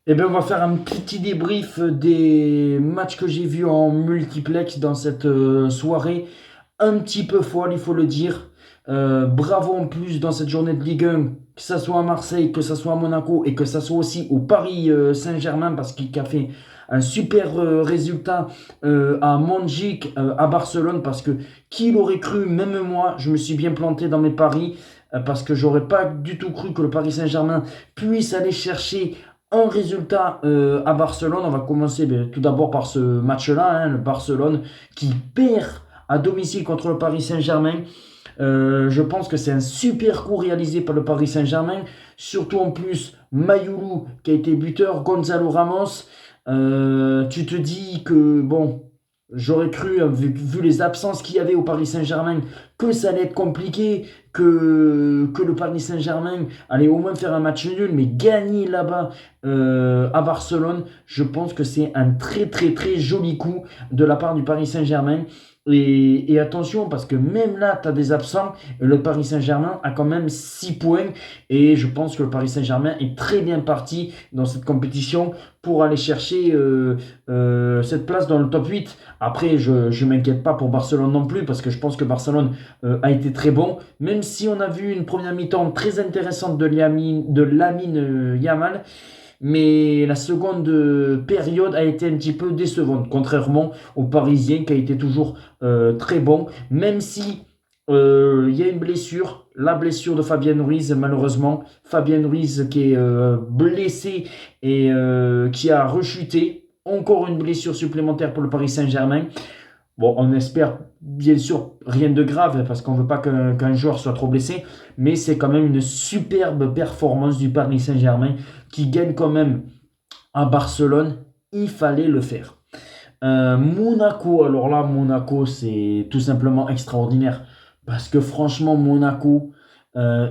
Eh bien, on va faire un petit débrief des matchs que j'ai vus en multiplex dans cette soirée un petit peu folle, il faut le dire. Bravo en plus dans cette journée de Ligue 1, que ça soit à Marseille, que ça soit à Monaco et que ça soit aussi au Paris Saint-Germain parce qu'il a fait un super résultat à Montjuic, à Barcelone parce que qui l'aurait cru, même moi, je me suis bien planté dans mes paris parce que j'aurais pas du tout cru que le Paris Saint-Germain puisse aller chercher un résultat à Barcelone. On va commencer tout d'abord par ce match-là, hein, le Barcelone qui perd à domicile contre le Paris Saint-Germain. Je pense que c'est un super coup réalisé par le Paris Saint-Germain. Surtout en plus, Mayoulou qui a été buteur, Gonzalo Ramos. Tu te dis que, bon, j'aurais cru, vu les absences qu'il y avait au Paris Saint-Germain, que ça allait être compliqué, que le Paris Saint-Germain allait au moins faire un match nul, mais gagner là-bas à Barcelone, je pense que c'est un très très très joli coup de la part du Paris Saint-Germain. Et attention, parce que même là, tu as des absents. Et le Paris Saint-Germain a quand même 6 points. Et je pense que le Paris Saint-Germain est très bien parti dans cette compétition pour aller chercher cette place dans le top 8. Après, je ne m'inquiète pas pour Barcelone non plus, parce que je pense que Barcelone a été très bon. Même si on a vu une première mi-temps très intéressante de Lamine Yamal, mais la seconde période a été un petit peu décevante, contrairement au Parisien qui a été toujours très bon, même si il y a une blessure, la blessure de Fabien Ruiz, malheureusement. Fabien Ruiz qui est blessé et qui a rechuté. Encore une blessure supplémentaire pour le Paris Saint-Germain. Bon, on espère bien sûr rien de grave parce qu'on ne veut pas qu'un joueur soit trop blessé, mais c'est quand même une superbe performance du Paris Saint-Germain qui gagne quand même à Barcelone. Il fallait le faire. Monaco, alors là, Monaco, c'est tout simplement extraordinaire parce que franchement, Monaco,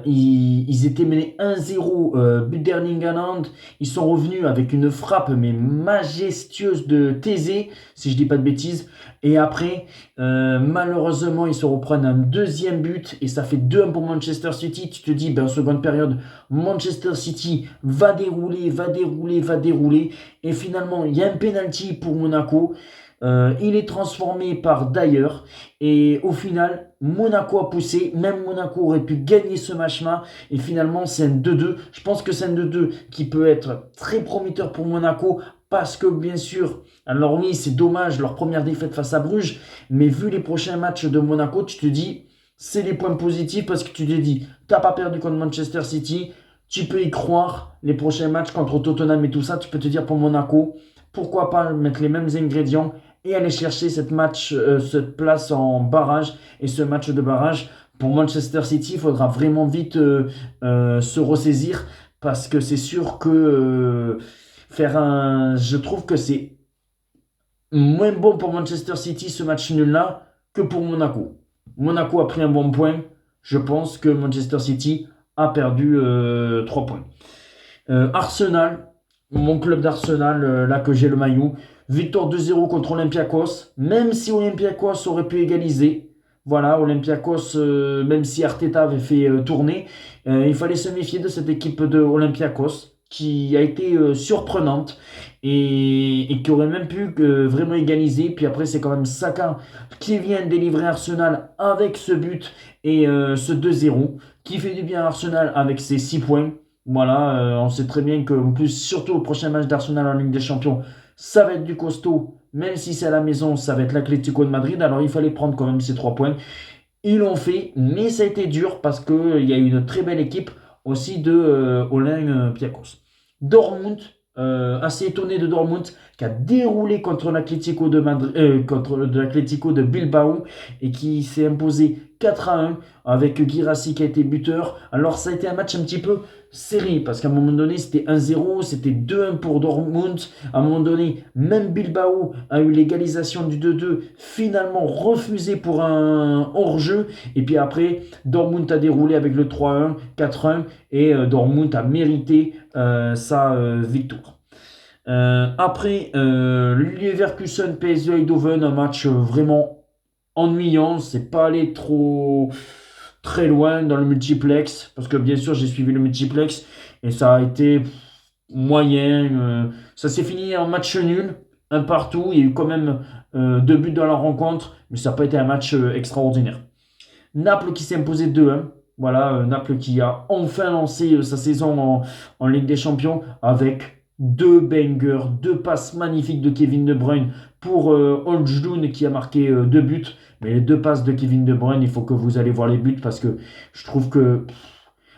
ils étaient menés 1-0, but d'Erling Haaland. Ils sont revenus avec une frappe mais majestueuse de Thésée, si je dis pas de bêtises. Et après, malheureusement, ils se reprennent un deuxième but et ça fait 2-1 pour Manchester City. Tu te dis, ben, en seconde période, Manchester City va dérouler, va dérouler, va dérouler. Et finalement, il y a un penalty pour Monaco. Il est transformé par Dyer. Et au final, Monaco a poussé. Même Monaco aurait pu gagner ce match-là. Et finalement, c'est un 2-2. Je pense que c'est un 2-2 qui peut être très prometteur pour Monaco. Parce que bien sûr, alors oui, c'est dommage leur première défaite face à Bruges. Mais vu les prochains matchs de Monaco, tu te dis, c'est les points positifs parce que tu te dis, t'as pas perdu contre Manchester City. Tu peux y croire. Les prochains matchs contre Tottenham et tout ça, tu peux te dire pour Monaco, pourquoi pas mettre les mêmes ingrédients et aller chercher cette place en barrage et ce match de barrage. Pour Manchester City, il faudra vraiment vite se ressaisir parce que c'est sûr que je trouve que c'est moins bon pour Manchester City ce match nul-là que pour Monaco. Monaco a pris un bon point. Je pense que Manchester City a perdu 3 points. Arsenal, mon club d'Arsenal, là que j'ai le maillot. Victoire 2-0 contre Olympiakos. Même si Olympiakos aurait pu égaliser. Voilà, Olympiakos, même si Arteta avait fait tourner, il fallait se méfier de cette équipe de Olympiakos qui a été surprenante et qui aurait même pu vraiment égaliser. Puis après, c'est quand même Saka qui vient délivrer Arsenal avec ce but et ce 2-0 qui fait du bien à Arsenal avec ses 6 points. Voilà, on sait très bien que, en plus, surtout au prochain match d'Arsenal en Ligue des Champions, ça va être du costaud. Même si c'est à la maison, ça va être l'Atlético de Madrid. Alors il fallait prendre quand même ces 3 points. Ils l'ont fait, mais ça a été dur parce qu'il y a eu une très belle équipe aussi de Olympiakos. Dortmund, assez étonné de Dortmund, qui a déroulé contre l'Atlético de Madrid, contre l'Atlético de Bilbao et qui s'est imposé 4-1 avec Guirassy qui a été buteur. Alors ça a été un match un petit peu serré parce qu'à un moment donné c'était 1-0, c'était 2-1 pour Dortmund. À un moment donné, même Bilbao a eu l'égalisation du 2-2, finalement refusé pour un hors-jeu. Et puis après, Dortmund a déroulé avec le 3-1, 4-1 et Dortmund a mérité sa victoire. Après, Leverkusen PSV Eindhoven, un match vraiment ennuyant. C'est pas allé trop très loin dans le multiplex parce que bien sûr j'ai suivi le multiplex et ça a été moyen. Ça s'est fini en match nul, un partout. Il y a eu quand même 2 buts dans la rencontre, mais ça n'a pas été un match extraordinaire. Naples qui s'est imposé 2-1. Voilà, Naples qui a enfin lancé sa saison en Ligue des Champions avec 2 bangers, 2 passes magnifiques de Kevin De Bruyne pour Oljloun qui a marqué 2 buts. Mais les 2 passes de Kevin De Bruyne, il faut que vous allez voir les buts parce que je trouve que...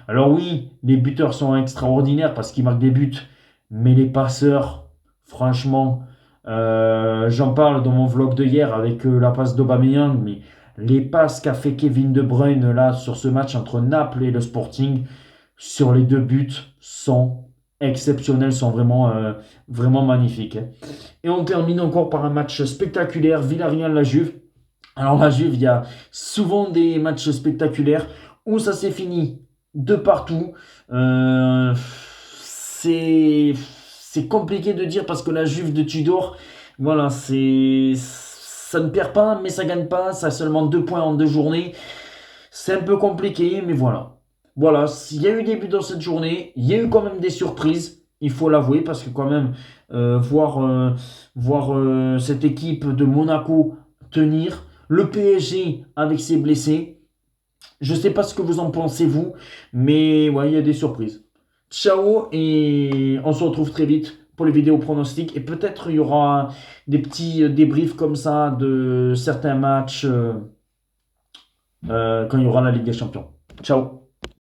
Alors oui, les buteurs sont extraordinaires parce qu'ils marquent des buts, mais les passeurs, franchement, j'en parle dans mon vlog de hier avec la passe d'Aubameyang, mais les passes qu'a fait Kevin De Bruyne là sur ce match entre Naples et le Sporting, sur les 2 buts, sont exceptionnels, sont vraiment magnifiques, hein. Et on termine encore par un match spectaculaire, Villarreal-la Juve. Alors la Juve, il y a souvent des matchs spectaculaires où ça s'est fini de partout. Euh, c'est compliqué de dire parce que la Juve de Tudor, voilà, ça ne perd pas, mais ça gagne pas. Ça a seulement 2 points en 2 journées. C'est un peu compliqué, mais voilà. Voilà, il y a eu des buts dans cette journée. Il y a eu quand même des surprises, il faut l'avouer, parce que quand même, voir cette équipe de Monaco tenir, le PSG avec ses blessés, je ne sais pas ce que vous en pensez, vous, mais ouais, il y a des surprises. Ciao, et on se retrouve très vite pour les vidéos pronostics. Et peut-être il y aura des petits débriefs comme ça de certains matchs quand il y aura la Ligue des Champions. Ciao.